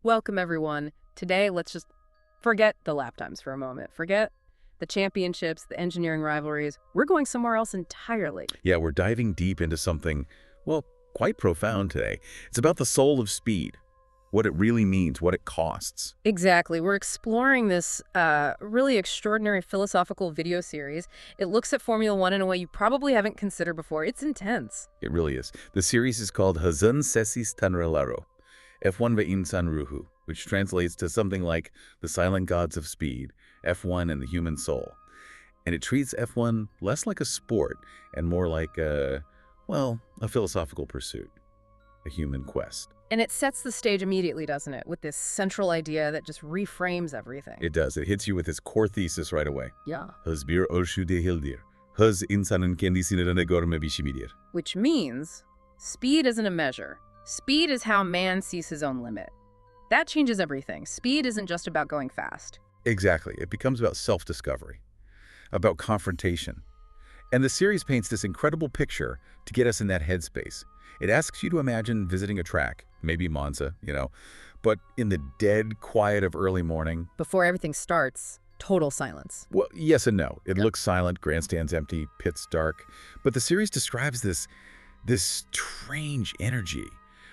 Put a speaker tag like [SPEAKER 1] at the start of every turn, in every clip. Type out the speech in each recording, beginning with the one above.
[SPEAKER 1] Welcome, everyone. Today, let's just forget the lap times for a moment. Forget the championships, the engineering rivalries. We're going somewhere else entirely.
[SPEAKER 2] Yeah, we're diving deep into something, well, quite profound today. It's about the soul of speed, what it really means, what it costs.
[SPEAKER 1] Exactly. We're exploring this really extraordinary philosophical video series. It looks at Formula One in a way you probably haven't considered before. It's intense.
[SPEAKER 2] It really is. The series is called Hazan Sesis Tanrelaro, F1 Ve'insan Ruhu, which translates to something like the silent gods of speed, F1 and the human soul. And it treats F1 less like a sport and more like a philosophical pursuit, a human quest.
[SPEAKER 1] And it sets the stage immediately, doesn't it? With this central idea that just reframes everything.
[SPEAKER 2] It does. It hits you with its core thesis right away.
[SPEAKER 1] Yeah.
[SPEAKER 2] Huzbir Orshu de Hildir. Huz insanın kendisini de görme biçimidir.
[SPEAKER 1] Which means speed isn't a measure. Speed is how man sees his own limit. That changes everything. Speed isn't just about going fast.
[SPEAKER 2] Exactly. It becomes about self-discovery, about confrontation. And the series paints this incredible picture to get us in that headspace. It asks you to imagine visiting a track, maybe Monza, but in the dead quiet of early morning.
[SPEAKER 1] Before everything starts, total silence.
[SPEAKER 2] Well, yes and no. It looks silent, grandstands empty, pits dark. But the series describes this strange energy,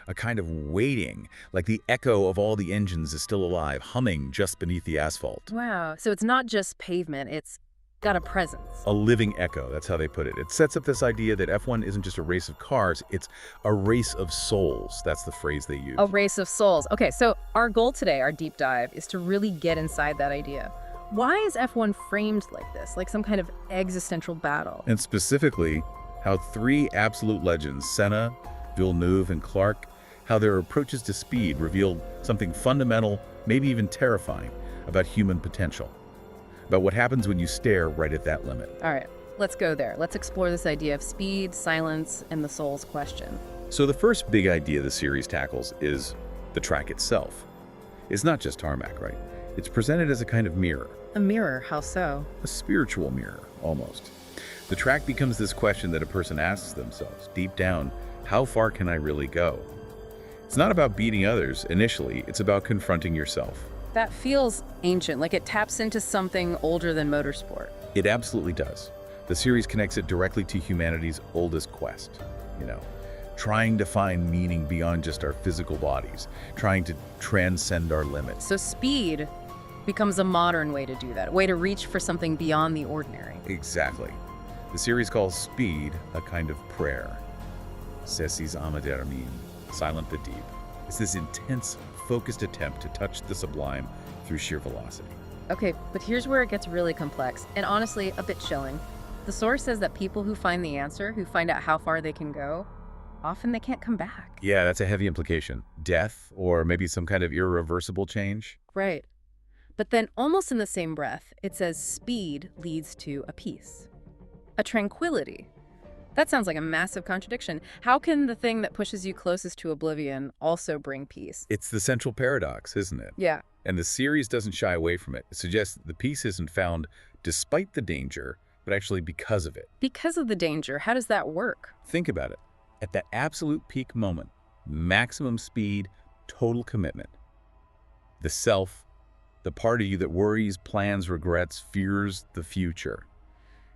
[SPEAKER 2] a kind of waiting, like the echo of all the engines is still alive, humming just beneath the asphalt.
[SPEAKER 1] Wow. So it's not just pavement, it's got a presence.
[SPEAKER 2] A living echo, that's how they put it. It sets up this idea that F1 isn't just a race of cars, it's a race of souls. That's the phrase they use.
[SPEAKER 1] A race of souls. Okay, so our goal today, our deep dive, is to really get inside that idea. Why is F1 framed like this, like some kind of existential battle?
[SPEAKER 2] And specifically, how three absolute legends, Senna, Villeneuve, and Clark, how their approaches to speed reveal something fundamental, maybe even terrifying, about human potential. About what happens when you stare right at that limit.
[SPEAKER 1] All right, let's go there. Let's explore this idea of speed, silence, and the soul's question.
[SPEAKER 2] So the first big idea the series tackles is the track itself. It's not just tarmac, right? It's presented as a kind of mirror.
[SPEAKER 1] A mirror, how so?
[SPEAKER 2] A spiritual mirror, almost. The track becomes this question that a person asks themselves, deep down, how far can I really go? It's not about beating others initially, it's about confronting yourself.
[SPEAKER 1] That feels ancient, like it taps into something older than motorsport.
[SPEAKER 2] It absolutely does. The series connects it directly to humanity's oldest quest, trying to find meaning beyond just our physical bodies, trying to transcend our limits.
[SPEAKER 1] So speed becomes a modern way to do that, a way to reach for something beyond the ordinary.
[SPEAKER 2] Exactly. The series calls speed a kind of prayer. Sessiz Amadermin, silent but deep. It's this intense, focused attempt to touch the sublime through sheer velocity.
[SPEAKER 1] Okay, but here's where it gets really complex, and honestly, a bit chilling. The source says that people who find the answer, who find out how far they can go, often they can't come back.
[SPEAKER 2] Yeah, that's a heavy implication. Death, or maybe some kind of irreversible change.
[SPEAKER 1] Right. But then, almost in the same breath, it says speed leads to a peace, a tranquility. That sounds like a massive contradiction. How can the thing that pushes you closest to oblivion also bring peace?
[SPEAKER 2] It's the central paradox, isn't it?
[SPEAKER 1] Yeah.
[SPEAKER 2] And the series doesn't shy away from it. It suggests that the peace isn't found despite the danger, but actually because of it.
[SPEAKER 1] Because of the danger, how does that work?
[SPEAKER 2] Think about it. At that absolute peak moment, maximum speed, total commitment. The self, the part of you that worries, plans, regrets, fears the future.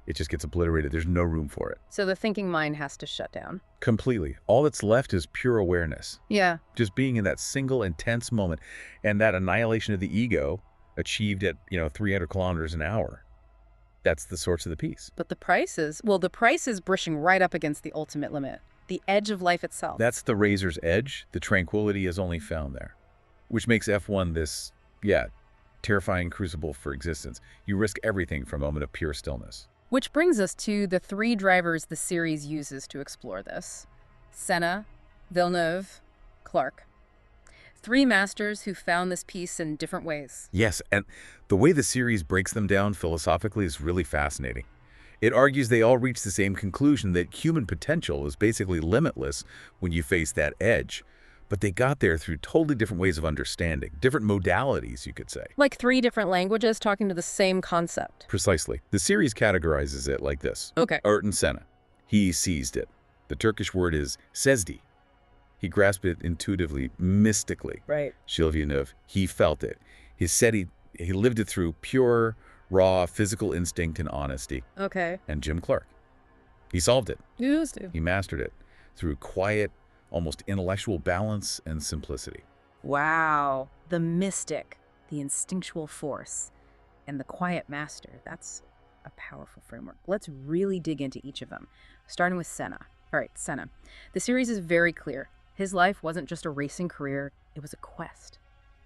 [SPEAKER 2] It just gets obliterated. There's no room for it.
[SPEAKER 1] So the thinking mind has to shut down.
[SPEAKER 2] Completely. All that's left is pure awareness.
[SPEAKER 1] Yeah.
[SPEAKER 2] Just being in that single intense moment and that annihilation of the ego achieved at, 300 kilometers an hour. That's the source of the peace.
[SPEAKER 1] But the price is brushing right up against the ultimate limit, the edge of life itself.
[SPEAKER 2] That's the razor's edge. The tranquility is only found there, which makes F1 this, terrifying crucible for existence. You risk everything for a moment of pure stillness.
[SPEAKER 1] Which brings us to the three drivers the series uses to explore this. Senna, Villeneuve, Clark. Three masters who found this peace in different ways.
[SPEAKER 2] Yes, and the way the series breaks them down philosophically is really fascinating. It argues they all reach the same conclusion that human potential is basically limitless when you face that edge. But they got there through totally different ways of understanding, different modalities, you could say.
[SPEAKER 1] Like three different languages talking to the same concept.
[SPEAKER 2] Precisely. The series categorizes it like this.
[SPEAKER 1] Okay.
[SPEAKER 2] Ayrton Senna. He seized it. The Turkish word is sezdi. He grasped it intuitively, mystically.
[SPEAKER 1] Right.
[SPEAKER 2] Gilles Villeneuve, he felt it. He said he lived it through pure, raw physical instinct and honesty.
[SPEAKER 1] Okay.
[SPEAKER 2] And Jim Clark, he solved it.
[SPEAKER 1] You used to.
[SPEAKER 2] He mastered it through quiet, almost intellectual balance and simplicity.
[SPEAKER 1] Wow. The mystic, the instinctual force, and the quiet master. That's a powerful framework. Let's really dig into each of them, starting with Senna. All right, Senna. The series is very clear. His life wasn't just a racing career, it was a quest.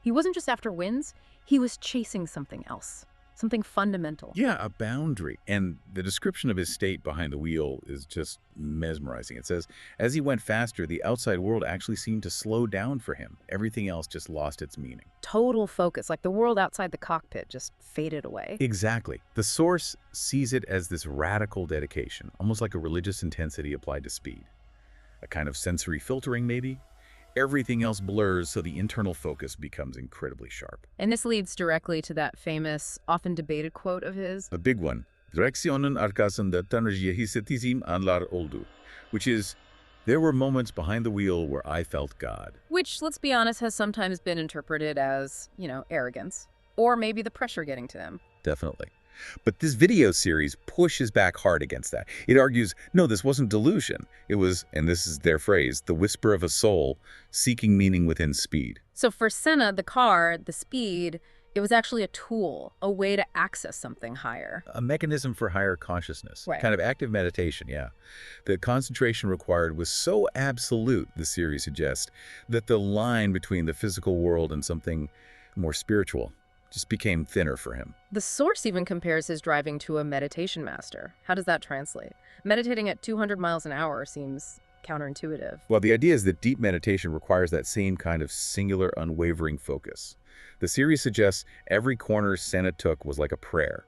[SPEAKER 1] He wasn't just after wins, he was chasing something else, something fundamental.
[SPEAKER 2] Yeah, a boundary. And the description of his state behind the wheel is just mesmerizing. It says, as he went faster, the outside world actually seemed to slow down for him. Everything else just lost its meaning.
[SPEAKER 1] Total focus, like the world outside the cockpit just faded away.
[SPEAKER 2] Exactly. The source sees it as this radical dedication, almost like a religious intensity applied to speed. A kind of sensory filtering, maybe? Everything else blurs, so the internal focus becomes incredibly sharp.
[SPEAKER 1] And this leads directly to that famous, often debated quote of his.
[SPEAKER 2] A big one. Direktionen arkasında Tanrı'yı hissettiğim anlar oldu. Which is, there were moments behind the wheel where I felt God.
[SPEAKER 1] Which, let's be honest, has sometimes been interpreted as, arrogance. Or maybe the pressure getting to him.
[SPEAKER 2] Definitely. But this video series pushes back hard against that. It argues, no, this wasn't delusion. It was, and this is their phrase, the whisper of a soul seeking meaning within speed.
[SPEAKER 1] So for Senna, the car, the speed, it was actually a tool, a way to access something higher.
[SPEAKER 2] A mechanism for higher consciousness.
[SPEAKER 1] Right.
[SPEAKER 2] Kind of active meditation, yeah. The concentration required was so absolute, the series suggests, that the line between the physical world and something more spiritual just became thinner for him.
[SPEAKER 1] The source even compares his driving to a meditation master. How does that translate? Meditating at 200 miles an hour seems counterintuitive.
[SPEAKER 2] Well, the idea is that deep meditation requires that same kind of singular, unwavering focus. The series suggests every corner Senna took was like a prayer.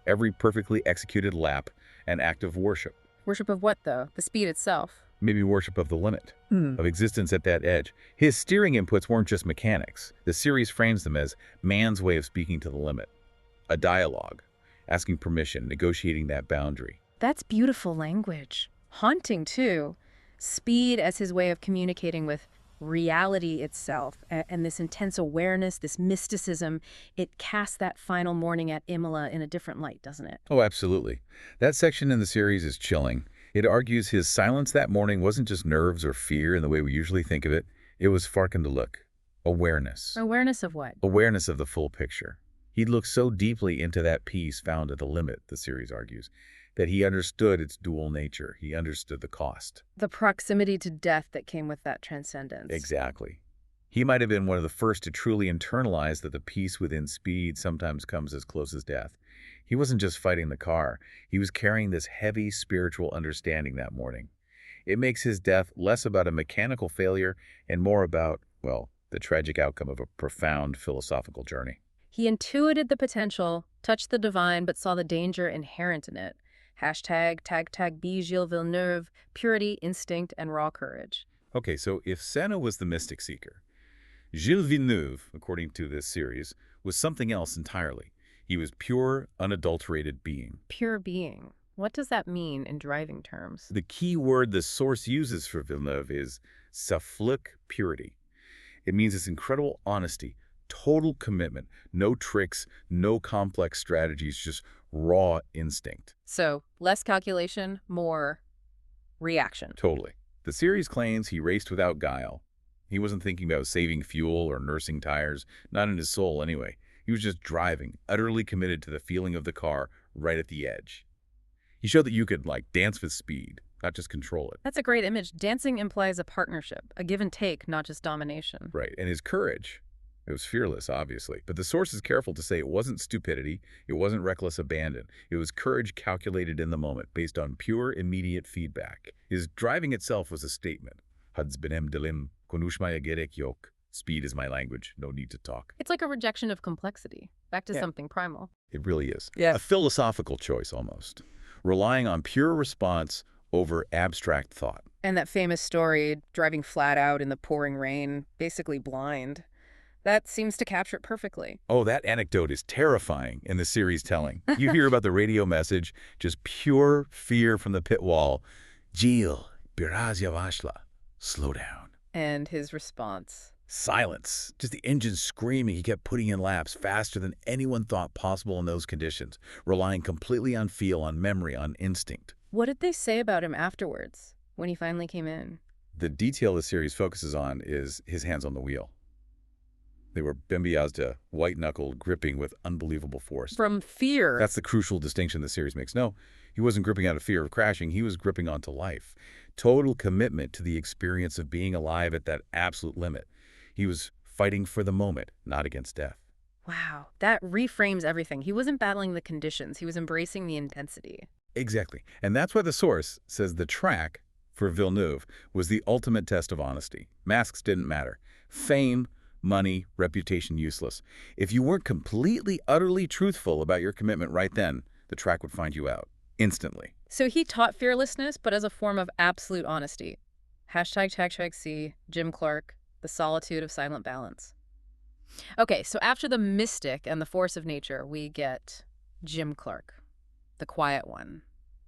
[SPEAKER 2] Every perfectly executed lap, an act of worship.
[SPEAKER 1] Worship of what, though? The speed itself.
[SPEAKER 2] Maybe worship of the limit, of existence at that edge. His steering inputs weren't just mechanics. The series frames them as man's way of speaking to the limit. A dialogue, asking permission, negotiating that boundary.
[SPEAKER 1] That's beautiful language. Haunting, too. Speed as his way of communicating with reality itself, and this intense awareness, this mysticism, it casts that final morning at Imola in a different light, doesn't it?
[SPEAKER 2] Oh, absolutely. That section in the series is chilling. It argues his silence that morning wasn't just nerves or fear in the way we usually think of it. It was farken to look. Awareness.
[SPEAKER 1] Awareness of what?
[SPEAKER 2] Awareness of the full picture. He'd looked so deeply into that piece found at the limit, the series argues, that he understood its dual nature. He understood the cost.
[SPEAKER 1] The proximity to death that came with that transcendence.
[SPEAKER 2] Exactly. He might have been one of the first to truly internalize that the peace within speed sometimes comes as close as death. He wasn't just fighting the car. He was carrying this heavy spiritual understanding that morning. It makes his death less about a mechanical failure and more about, well, the tragic outcome of a profound philosophical journey.
[SPEAKER 1] He intuited the potential, touched the divine, but saw the danger inherent in it. Hashtag, tag, be Gilles Villeneuve, purity, instinct, and raw courage.
[SPEAKER 2] Okay, so if Senna was the mystic seeker, Gilles Villeneuve, according to this series, was something else entirely. He was pure, unadulterated being.
[SPEAKER 1] Pure being. What does that mean in driving terms?
[SPEAKER 2] The key word the source uses for Villeneuve is cephalic purity. It means this incredible honesty, total commitment, no tricks, no complex strategies, just raw instinct.
[SPEAKER 1] So, less calculation, more reaction.
[SPEAKER 2] Totally. The series claims he raced without guile. He wasn't thinking about saving fuel or nursing tires, not in his soul anyway. He was just driving, utterly committed to the feeling of the car right at the edge. He showed that you could, dance with speed, not just control it.
[SPEAKER 1] That's a great image. Dancing implies a partnership, a give and take, not just domination.
[SPEAKER 2] Right, and his courage. It was fearless, obviously. But the source is careful to say it wasn't stupidity, it wasn't reckless abandon. It was courage calculated in the moment, based on pure, immediate feedback. His driving itself was a statement. Hads benem dilim, konushmaya gerek yok. Speed is my language, no need to talk.
[SPEAKER 1] It's like a rejection of complexity, back to something primal.
[SPEAKER 2] It really is.
[SPEAKER 1] Yeah.
[SPEAKER 2] A philosophical choice, almost. Relying on pure response over abstract thought.
[SPEAKER 1] And that famous story, driving flat out in the pouring rain, basically blind. That seems to capture it perfectly.
[SPEAKER 2] Oh, that anecdote is terrifying in the series telling. You hear about the radio message, just pure fear from the pit wall. Gilles, Birazia Vashla, slow down.
[SPEAKER 1] And his response.
[SPEAKER 2] Silence. Just the engine screaming. He kept putting in laps faster than anyone thought possible in those conditions, relying completely on feel, on memory, on instinct.
[SPEAKER 1] What did they say about him afterwards, when he finally came in?
[SPEAKER 2] The detail the series focuses on is his hands on the wheel. They were Bembiazda, white-knuckled, gripping with unbelievable force.
[SPEAKER 1] From fear.
[SPEAKER 2] That's the crucial distinction the series makes. No, he wasn't gripping out of fear of crashing. He was gripping onto life. Total commitment to the experience of being alive at that absolute limit. He was fighting for the moment, not against death.
[SPEAKER 1] Wow, that reframes everything. He wasn't battling the conditions. He was embracing the intensity.
[SPEAKER 2] Exactly. And that's why the source says the track, for Villeneuve, was the ultimate test of honesty. Masks didn't matter. Fame, money, reputation useless. If you weren't completely, utterly truthful about your commitment right then, the track would find you out. Instantly.
[SPEAKER 1] So he taught fearlessness, but as a form of absolute honesty. #C, Jim Clark, the solitude of silent balance. Okay, so after the mystic and the force of nature, we get Jim Clark, the quiet one.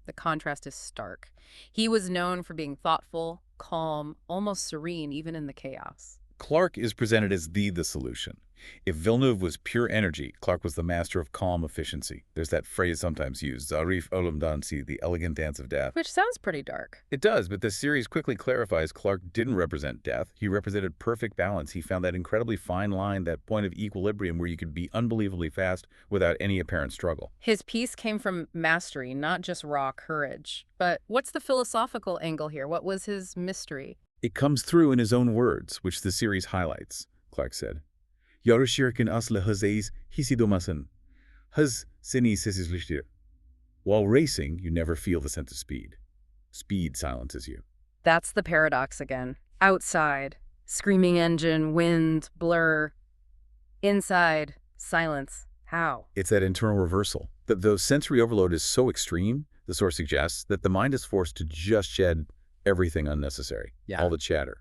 [SPEAKER 1] The contrast is stark. He was known for being thoughtful, calm, almost serene, even in the chaos.
[SPEAKER 2] Clark is presented as the solution. If Villeneuve was pure energy, Clark was the master of calm efficiency. There's that phrase sometimes used, Zarif Olam Dansi, the elegant dance of death.
[SPEAKER 1] Which sounds pretty dark.
[SPEAKER 2] It does, but the series quickly clarifies Clark didn't represent death. He represented perfect balance. He found that incredibly fine line, that point of equilibrium where you could be unbelievably fast without any apparent struggle.
[SPEAKER 1] His peace came from mastery, not just raw courage. But what's the philosophical angle here? What was his mystery?
[SPEAKER 2] It comes through in his own words, which the series highlights. Clark said, "Yarışırken asla hızsız hissedemezsin. Hız seni sessizleştirir." While racing, you never feel the sense of speed. Speed silences you.
[SPEAKER 1] That's the paradox again. Outside, screaming engine, wind, blur. Inside, silence. How?
[SPEAKER 2] It's that internal reversal. That though sensory overload is so extreme, the source suggests that the mind is forced to just shed everything unnecessary.
[SPEAKER 1] Yeah.
[SPEAKER 2] All the chatter.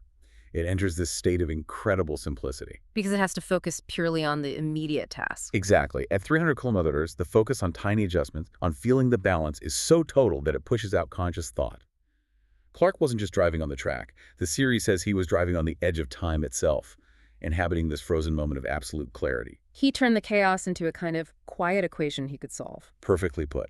[SPEAKER 2] It enters this state of incredible simplicity.
[SPEAKER 1] Because it has to focus purely on the immediate task.
[SPEAKER 2] Exactly. At 300 kilometers, the focus on tiny adjustments, on feeling the balance, is so total that it pushes out conscious thought. Clark wasn't just driving on the track. The series says he was driving on the edge of time itself, inhabiting this frozen moment of absolute clarity.
[SPEAKER 1] He turned the chaos into a kind of quiet equation he could solve.
[SPEAKER 2] Perfectly put.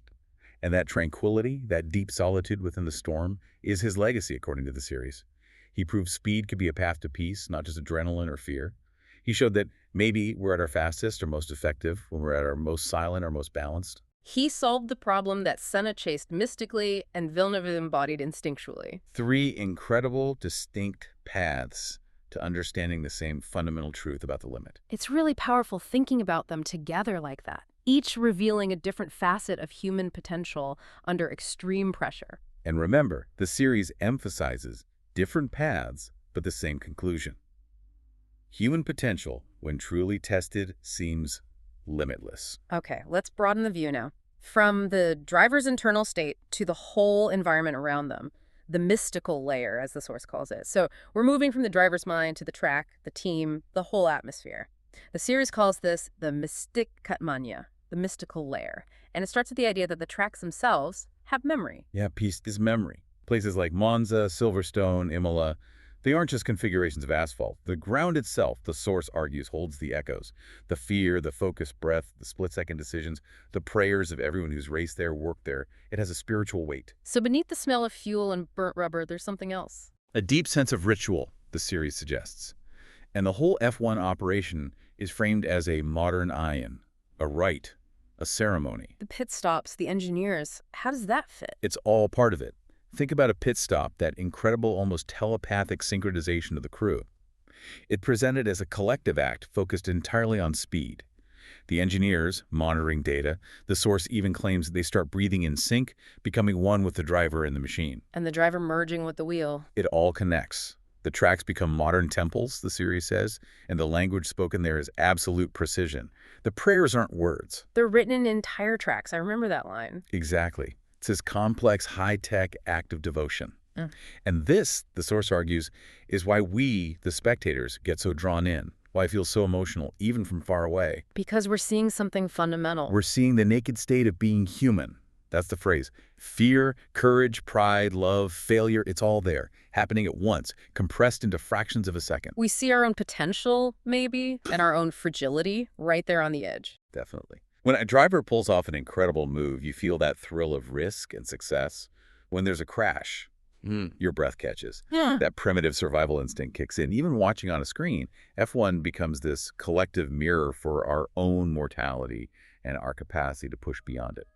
[SPEAKER 2] And that tranquility, that deep solitude within the storm, is his legacy, according to the series. He proved speed could be a path to peace, not just adrenaline or fear. He showed that maybe we're at our fastest or most effective when we're at our most silent or most balanced.
[SPEAKER 1] He solved the problem that Senna chased mystically and Villeneuve embodied instinctually.
[SPEAKER 2] 3 incredible, distinct paths to understanding the same fundamental truth about the limit.
[SPEAKER 1] It's really powerful thinking about them together like that, each revealing a different facet of human potential under extreme pressure.
[SPEAKER 2] And remember, the series emphasizes different paths, but the same conclusion. Human potential, when truly tested, seems limitless.
[SPEAKER 1] Okay, let's broaden the view now. From the driver's internal state to the whole environment around them, the mystical layer, as the source calls it. So we're moving from the driver's mind to the track, the team, the whole atmosphere. The series calls this the mystic katmanya, the mystical layer. And it starts with the idea that the tracks themselves have memory.
[SPEAKER 2] Yeah, peace is memory. Places like Monza, Silverstone, Imola, they aren't just configurations of asphalt. The ground itself, the source argues, holds the echoes. The fear, the focused breath, the split-second decisions, the prayers of everyone who's raced there, worked there. It has a spiritual weight.
[SPEAKER 1] So beneath the smell of fuel and burnt rubber, there's something else.
[SPEAKER 2] A deep sense of ritual, the series suggests. And the whole F1 operation is framed as a modern ion, a rite, a ceremony.
[SPEAKER 1] The pit stops, the engineers, how does that fit?
[SPEAKER 2] It's all part of it. Think about a pit stop, that incredible, almost telepathic synchronization of the crew. It presented as a collective act focused entirely on speed. The engineers monitoring data, the source even claims they start breathing in sync, becoming one with the driver and the machine.
[SPEAKER 1] And the driver merging with the wheel.
[SPEAKER 2] It all connects. The tracks become modern temples, the series says, and the language spoken there is absolute precision. The prayers aren't words.
[SPEAKER 1] They're written in entire tracks. I remember that line.
[SPEAKER 2] Exactly. It's this complex, high-tech act of devotion. And this, the source argues, is why we, the spectators, get so drawn in, why I feel so emotional, even from far away.
[SPEAKER 1] Because we're seeing something fundamental.
[SPEAKER 2] We're seeing the naked state of being human, That's the phrase. Fear, courage, pride, love, failure, it's all there, happening at once, compressed into fractions of a second.
[SPEAKER 1] We see our own potential, maybe, and our own fragility right there on the edge.
[SPEAKER 2] Definitely. When a driver pulls off an incredible move, you feel that thrill of risk and success. When there's a crash, your breath catches.
[SPEAKER 1] Yeah.
[SPEAKER 2] That primitive survival instinct kicks in. Even watching on a screen, F1 becomes this collective mirror for our own mortality and our capacity to push beyond it.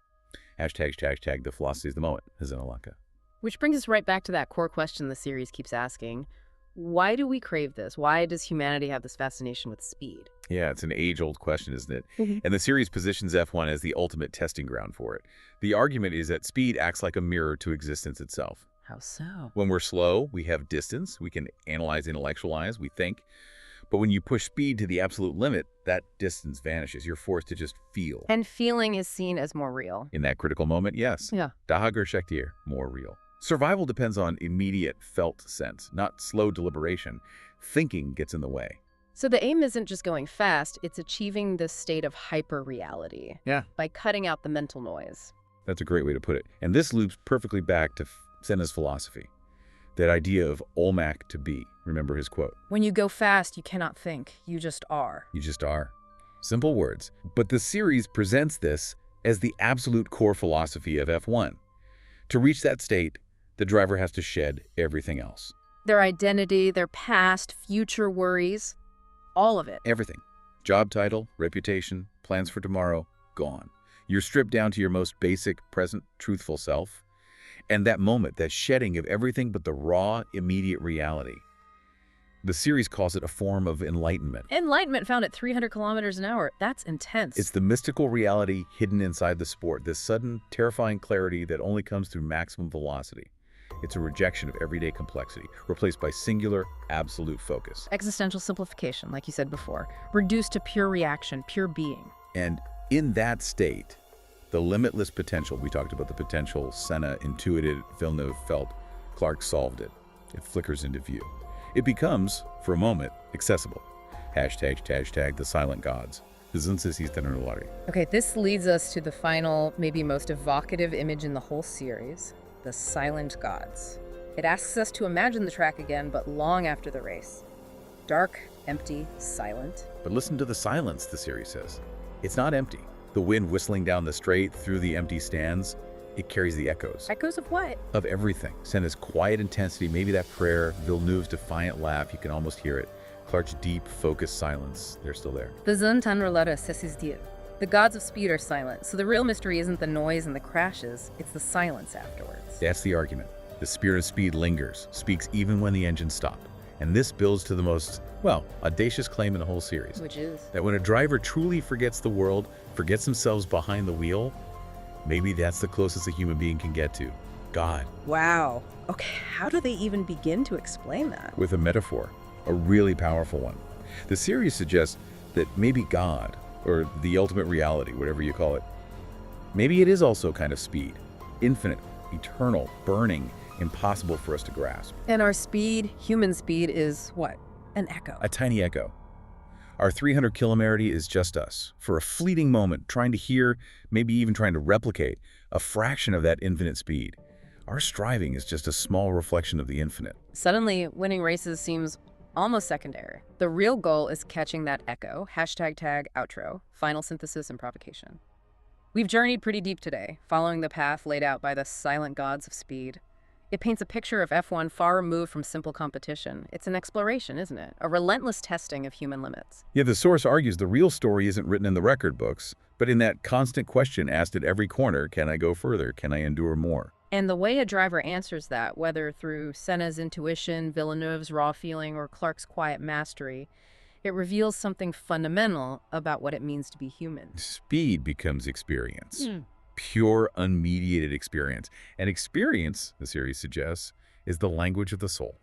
[SPEAKER 2] Hashtag the philosophy is the moment, Hazan Alaka.
[SPEAKER 1] Which brings us right back to that core question the series keeps asking. Why do we crave this? Why does humanity have this fascination with speed?
[SPEAKER 2] Yeah, it's an age-old question, isn't it?
[SPEAKER 1] Mm-hmm.
[SPEAKER 2] And the series positions F1 as the ultimate testing ground for it. The argument is that speed acts like a mirror to existence itself.
[SPEAKER 1] How so?
[SPEAKER 2] When we're slow, we have distance. We can analyze, intellectualize, we think. But when you push speed to the absolute limit, that distance vanishes. You're forced to just feel.
[SPEAKER 1] And feeling is seen as more real.
[SPEAKER 2] In that critical moment, yes.
[SPEAKER 1] Yeah.
[SPEAKER 2] Daha Gershektir, more real. Survival depends on immediate felt sense, not slow deliberation. Thinking gets in the way.
[SPEAKER 1] So the aim isn't just going fast, it's achieving this state of hyper-reality.
[SPEAKER 2] Yeah.
[SPEAKER 1] By cutting out the mental noise.
[SPEAKER 2] That's a great way to put it. And this loops perfectly back to Senna's philosophy. That idea of Olmec to be. Remember his quote.
[SPEAKER 1] When you go fast, you cannot think. You just are.
[SPEAKER 2] You just are. Simple words. But the series presents this as the absolute core philosophy of F1. To reach that state, the driver has to shed everything else.
[SPEAKER 1] Their identity, their past, future worries, all of it.
[SPEAKER 2] Everything. Job title, reputation, plans for tomorrow, gone. You're stripped down to your most basic, present, truthful self. And that moment, that shedding of everything but the raw, immediate reality. The series calls it a form of enlightenment.
[SPEAKER 1] Enlightenment found at 300 kilometers an hour. That's intense.
[SPEAKER 2] It's the mystical reality hidden inside the sport, this sudden, terrifying clarity that only comes through maximum velocity. It's a rejection of everyday complexity, replaced by singular, absolute focus.
[SPEAKER 1] Existential simplification, like you said before. Reduced to pure reaction, pure being.
[SPEAKER 2] And in that state, the limitless potential, we talked about the potential Senna intuited, Villeneuve felt, Clark solved it. It flickers into view. It becomes, for a moment, accessible. Hashtag the silent gods.
[SPEAKER 1] Okay, this leads us to the final, maybe most evocative image in the whole series, the silent gods. It asks us to imagine the track again, but long after the race. Dark, empty, silent.
[SPEAKER 2] But listen to the silence, the series says. It's not empty. The wind whistling down the straight through the empty stands, it carries the echoes.
[SPEAKER 1] Echoes of what?
[SPEAKER 2] Of everything. Senna's quiet intensity, maybe that prayer, Villeneuve's defiant laugh, you can almost hear it. Clark's deep, focused silence, they're still there.
[SPEAKER 1] The Zun Tanralara Sesisdir. The gods of speed are silent, so the real mystery isn't the noise and the crashes, it's the silence afterwards.
[SPEAKER 2] That's the argument. The spirit of speed lingers, speaks even when the engines stop. And this builds to the most, well, audacious claim in the whole series.
[SPEAKER 1] Which is?
[SPEAKER 2] That when a driver truly forgets the world, forgets themselves behind the wheel, maybe that's the closest a human being can get to God.
[SPEAKER 1] Wow. Okay, how do they even begin to explain that?
[SPEAKER 2] With a metaphor, a really powerful one. The series suggests that maybe God, or the ultimate reality, whatever you call it, maybe it is also kind of speed. Infinite, eternal, burning, impossible for us to grasp.
[SPEAKER 1] And our speed, human speed, is what? An echo.
[SPEAKER 2] A tiny echo. Our 300 kilometer is just us, for a fleeting moment, trying to hear, maybe even trying to replicate, a fraction of that infinite speed. Our striving is just a small reflection of the infinite.
[SPEAKER 1] Suddenly, winning races seems almost secondary. The real goal is catching that echo. Hashtag outro. Final synthesis and provocation. We've journeyed pretty deep today, following the path laid out by the silent gods of speed. It paints a picture of F1 far removed from simple competition. It's an exploration, isn't it? A relentless testing of human limits.
[SPEAKER 2] Yeah, the source argues the real story isn't written in the record books, but in that constant question asked at every corner, can I go further? Can I endure more?
[SPEAKER 1] And the way a driver answers that, whether through Senna's intuition, Villeneuve's raw feeling, or Clark's quiet mastery, it reveals something fundamental about what it means to be human.
[SPEAKER 2] Speed becomes experience. Pure, unmediated experience. And experience, the series suggests, is the language of the soul.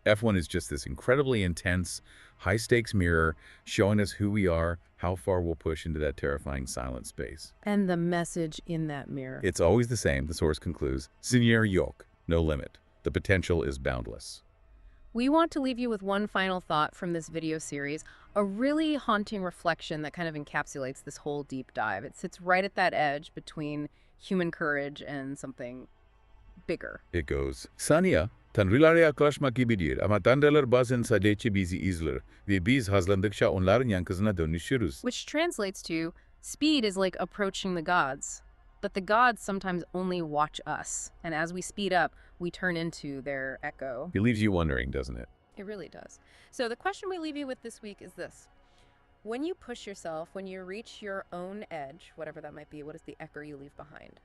[SPEAKER 2] F1 is just this incredibly intense, high-stakes mirror showing us who we are, how far we'll push into that terrifying silent space.
[SPEAKER 1] And the message in that mirror.
[SPEAKER 2] It's always the same, the source concludes. Senior Yoke, no limit. The potential is boundless.
[SPEAKER 1] We want to leave you with one final thought from this video series, a really haunting reflection that kind of encapsulates this whole deep dive. It sits right at that edge between human courage and something bigger.
[SPEAKER 2] It goes, Sania, tanrilare aklash makibidir, ama tandalar bazen sadechi bizi izler, ve biz hazlandıkça onların yankısına dönüşürüz.
[SPEAKER 1] Which translates to, speed is like approaching the gods, but the gods sometimes only watch us, and as we speed up, we turn into their echo.
[SPEAKER 2] It leaves you wondering, doesn't it?
[SPEAKER 1] It really does. So the question we leave you with this week is this. When you push yourself, when you reach your own edge, whatever that might be, what is the echo you leave behind?